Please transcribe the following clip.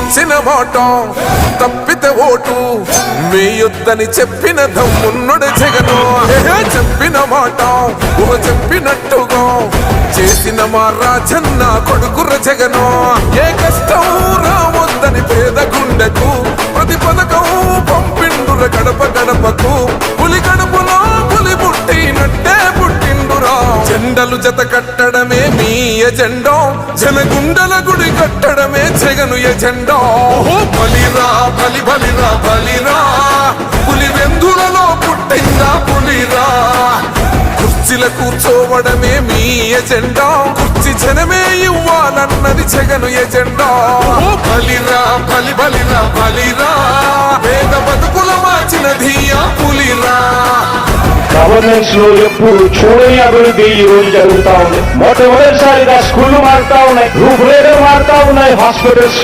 ఇచ్చిన మాట తప్పితే ఓటు వేయొద్దని చెప్పిన దమ్మున్నడు జగను. చెప్పిన మాట చెప్పినట్టుగా చేసిన మా రాజన్న కొడుకుర జగను. ఏ కష్టం రావద్దని పేద గుండెకు ప్రతి పథకం పంపిండుర గడప గడపకు. పులి గడపలో పులి పుట్టినట్టే పుట్టిండురా. జెండలు జత కట్టడమే మీ ఎజెండా, జనగుండల గుడి కట్టడమే జగను ఎజెండా. బలిరా బలి బలిరా బలిరా, పులి వెందులలో పుట్టిందా పులిరా. కుర్చీల కూర్చోవడమే మీ ఎజెండా, కుర్చీ జనమే ఇవ్వాలన్నది జగను ఎజెండా. బలిరా బలి బలిరా బలిరా, పేద బతుకుల మార్చినది ఆ పులిరా. గవర్నెన్స్ లో ఎప్పుడు చూడని అభివృద్ధి ఈ రోజు జరుగుతా ఉంది. మొట్టమొదటిసారిగా స్కూళ్లు మారుతా ఉన్నాయి, రూపురేఖలు మారుతా ఉన్నాయి, హాస్పిటల్స్